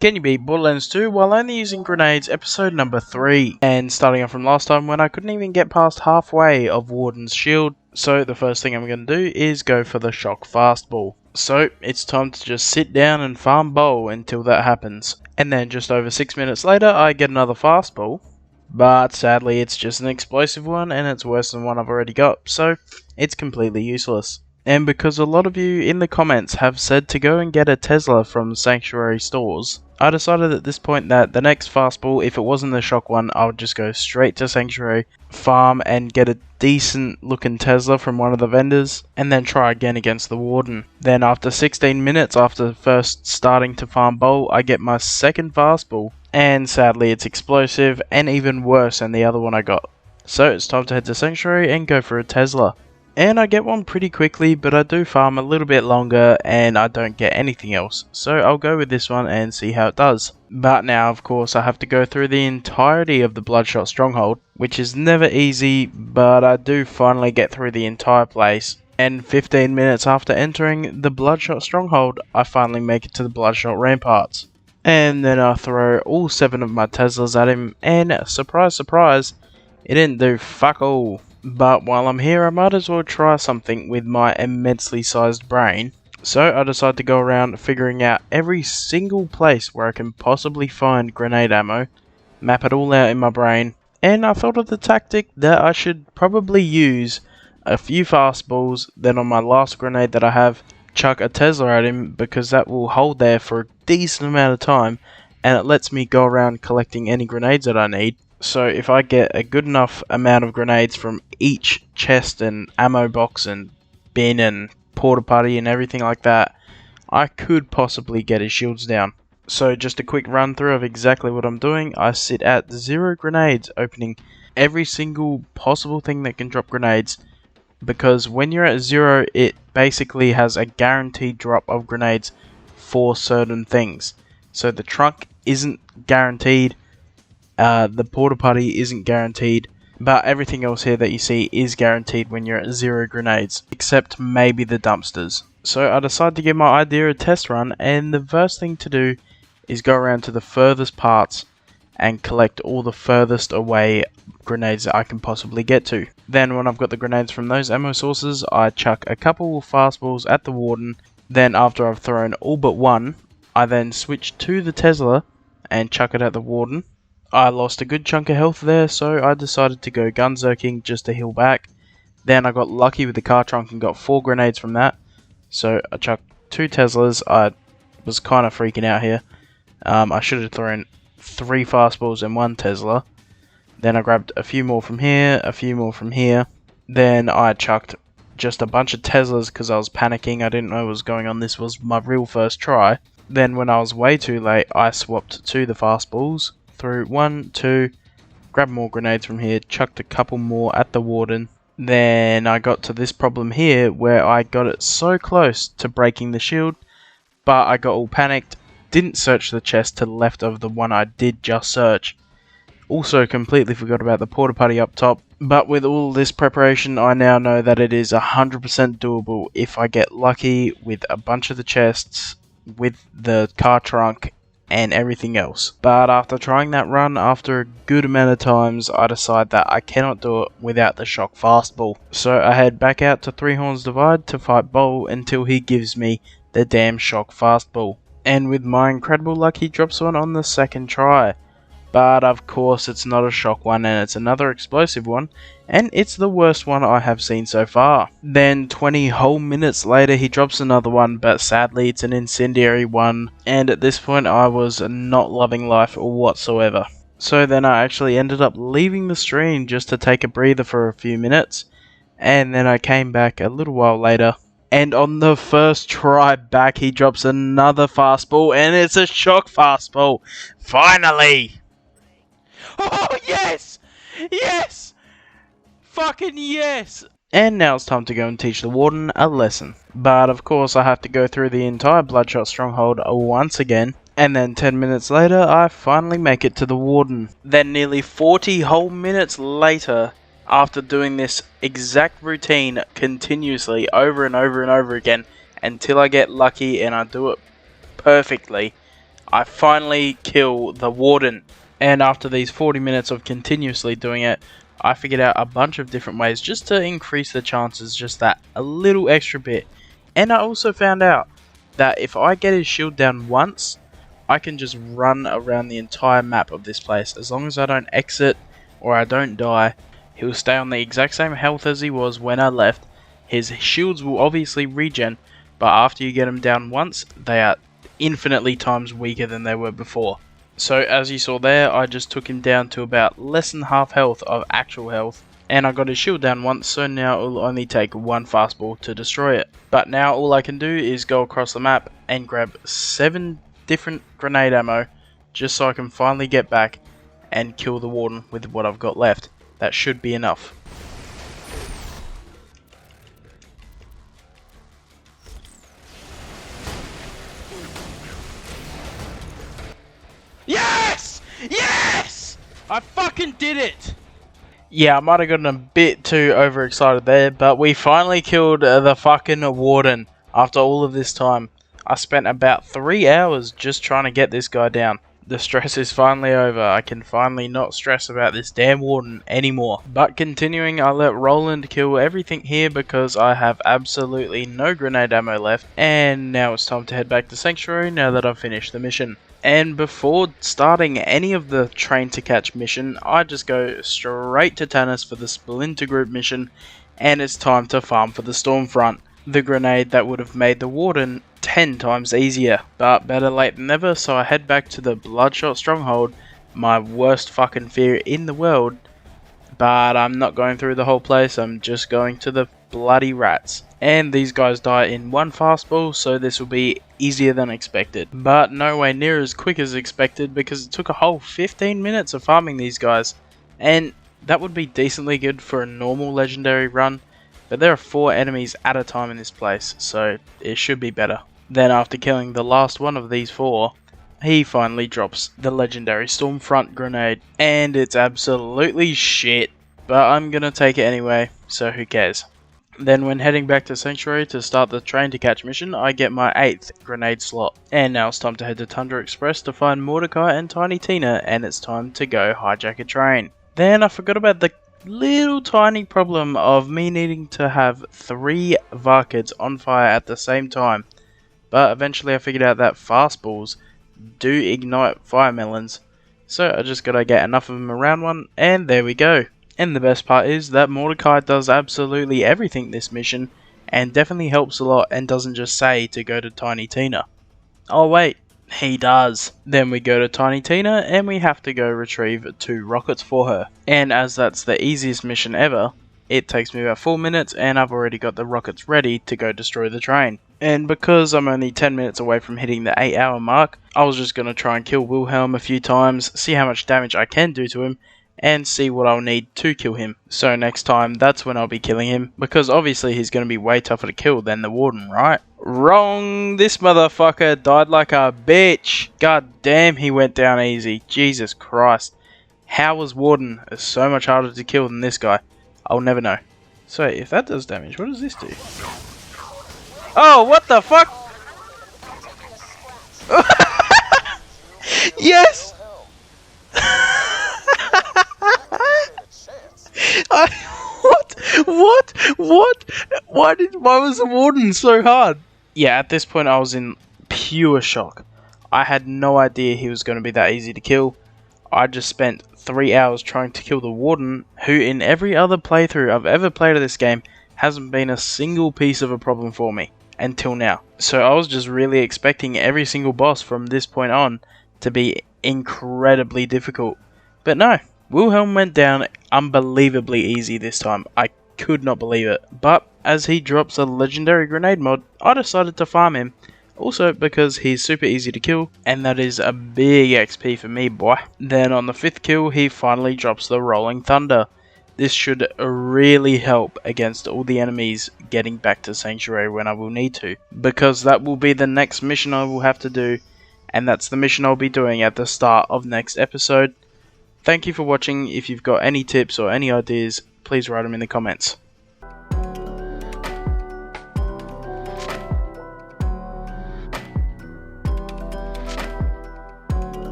Can you beat Borderlands 2 while only using grenades? Episode number 3. And starting off from last time when I couldn't even get past halfway of Warden's shield. So the first thing I'm going to do is go for the shock fastball. So it's time to just sit down and farm bowl until that happens. And then just over 6 minutes later I get another fastball. But sadly it's just an explosive one and it's worse than one I've already got. So it's completely useless. And because a lot of you in the comments have said to go and get a Tesla from Sanctuary stores, I decided at this point that the next fastball, if it wasn't the shock one, I would just go straight to Sanctuary, farm and get a decent looking Tesla from one of the vendors, and then try again against the Warden. Then after 16 minutes after first starting to farm bowl, I get my second fastball, and sadly it's explosive and even worse than the other one I got. So it's time to head to Sanctuary and go for a Tesla. And I get one pretty quickly, but I do farm a little bit longer and I don't get anything else. So I'll go with this one and see how it does. But now of course I have to go through the entirety of the Bloodshot Stronghold, which is never easy, but I do finally get through the entire place. And 15 minutes after entering the Bloodshot Stronghold, I finally make it to the Bloodshot Ramparts. And then I throw all 7 of my Teslas at him, and surprise surprise, it didn't do fuck all. But while I'm here, I might as well try something with my immensely sized brain. So I decide to go around figuring out every single place where I can possibly find grenade ammo, map it all out in my brain, and I thought of the tactic that I should probably use a few fastballs, then on my last grenade that I have, chuck a Tesla at him because that will hold there for a decent amount of time and it lets me go around collecting any grenades that I need. So if I get a good enough amount of grenades from each chest and ammo box and bin and porta potty and everything like that, I could possibly get his shields down. So just a quick run through of exactly what I'm doing. I sit at 0 grenades, opening every single possible thing that can drop grenades, because when you're at 0 it basically has a guaranteed drop of grenades for certain things. So the trunk isn't guaranteed. The porta potty isn't guaranteed, but everything else here that you see is guaranteed when you're at 0 grenades, except maybe the dumpsters. So I decided to give my idea a test run, and the first thing to do is go around to the furthest parts and collect all the furthest away grenades that I can possibly get to. Then when I've got the grenades from those ammo sources, I chuck a couple of fastballs at the Warden. Then after I've thrown all but one, I then switch to the Tesla and chuck it at the Warden. I lost a good chunk of health there, so I decided to go gunzerking just to heal back. Then I got lucky with the car trunk and got 4 grenades from that. So I chucked 2 Teslas. I was kind of freaking out here. I should have thrown 3 fastballs and 1 Tesla. Then I grabbed a few more from here, a few more from here. Then I chucked just a bunch of Teslas because I was panicking. I didn't know what was going on. This was my real first try. Then when I was way too late, I swapped to the fastballs. Through 1, 2, grabbed more grenades from here, chucked a couple more at the Warden. Then I got to this problem here where I got it so close to breaking the shield, but I got all panicked, didn't search the chest to the left of the one I did just search. Also completely forgot about the porta potty up top, but with all this preparation I now know that it is 100% doable if I get lucky with a bunch of the chests, with the car trunk and everything else. But after trying that run after a good amount of times, I decide that I cannot do it without the shock fastball. So I head back out to Three Horns Divide to fight Bowl until he gives me the damn shock fastball. And with my incredible luck he drops one on the second try. But of course it's not a shock one and it's another explosive one, and it's the worst one I have seen so far. Then 20 whole minutes later he drops another one, but sadly it's an incendiary one, and at this point I was not loving life whatsoever. So then I actually ended up leaving the stream just to take a breather for a few minutes, and then I came back a little while later, and on the first try back he drops another fastball, and it's a shock fastball. Finally! Oh, yes! Yes! Fucking yes! And now it's time to go and teach the Warden a lesson. But of course I have to go through the entire Bloodshot Stronghold once again. And then 10 minutes later I finally make it to the Warden. Then nearly 40 whole minutes later, after doing this exact routine continuously over and over and over again until I get lucky and I do it perfectly, I finally kill the warden. And after these 40 minutes of continuously doing it, I figured out a bunch of different ways just to increase the chances just that a little extra bit. And I also found out that if I get his shield down once, I can just run around the entire map of this place. As long as I don't exit or I don't die, he'll stay on the exact same health as he was when I left. His shields will obviously regen, but after you get him down once, they are infinitely times weaker than they were before. So as you saw there, I just took him down to about less than half health of actual health, and I got his shield down once, so now it will only take one fastball to destroy it. But now all I can do is go across the map and grab 7 different grenade ammo, just so I can finally get back and kill the warden with what I've got left. That should be enough. Yes! Yes! I fucking did it! Yeah, I might have gotten a bit too overexcited there, but we finally killed the fucking warden after all of this time. I spent about 3 hours just trying to get this guy down. The stress is finally over. I can finally not stress about this damn warden anymore. But continuing, I let Roland kill everything here because I have absolutely no grenade ammo left. And now it's time to head back to Sanctuary now that I've finished the mission. And before starting any of the train to catch mission, I just go straight to Tannis for the Splinter Group mission, and it's time to farm for the Stormfront, the grenade that would have made the warden 10 times easier. But better late than never, so I head back to the Bloodshot Stronghold, my worst fucking fear in the world. But I'm not going through the whole place, I'm just going to the bloody rats. And these guys die in one fastball, so this will be easier than expected. But no way near as quick as expected, because it took a whole 15 minutes of farming these guys. And that would be decently good for a normal legendary run, but there are 4 enemies at a time in this place, so it should be better. Then after killing the last one of these 4, he finally drops the legendary Stormfront grenade. And it's absolutely shit, but I'm gonna take it anyway, so who cares. Then when heading back to Sanctuary to start the train to catch mission, I get my 8th grenade slot. And now it's time to head to Tundra Express to find Mordecai and Tiny Tina, and it's time to go hijack a train. Then I forgot about the little tiny problem of me needing to have 3 Varkids on fire at the same time. But eventually I figured out that fastballs do ignite fire melons, so I just gotta get enough of them around one, and there we go. And the best part is that Mordecai does absolutely everything this mission, and definitely helps a lot and doesn't just say to go to Tiny Tina. Oh wait, he does. Then we go to Tiny Tina and we have to go retrieve 2 rockets for her. And as that's the easiest mission ever, it takes me about 4 minutes and I've already got the rockets ready to go destroy the train. And because I'm only 10 minutes away from hitting the 8-hour mark, I was just going to try and kill Wilhelm a few times, see how much damage I can do to him, and see what I'll need to kill him. So next time, that's when I'll be killing him, because obviously he's going to be way tougher to kill than the warden, right? Wrong! This motherfucker died like a bitch! God damn, he went down easy. Jesus Christ. How was warden so much harder to kill than this guy? I'll never know. So if that does damage, what does this do? Oh, what the fuck? Yes! What? Why was the warden so hard? Yeah, at this point I was in pure shock. I had no idea he was going to be that easy to kill. I just spent 3 hours trying to kill the warden, who in every other playthrough I've ever played of this game hasn't been a single piece of a problem for me until now. So I was just really expecting every single boss from this point on to be incredibly difficult. But no, Wilhelm went down unbelievably easy this time. I could not believe it. But as he drops a legendary grenade mod, I decided to farm him. Also because he's super easy to kill, and that is a big XP for me, boy. Then on the 5th kill, he finally drops the Rolling Thunder. This should really help against all the enemies getting back to Sanctuary when I will need to, because that will be the next mission I will have to do, and that's the mission I'll be doing at the start of next episode. Thank you for watching. If you've got any tips or any ideas, please write them in the comments.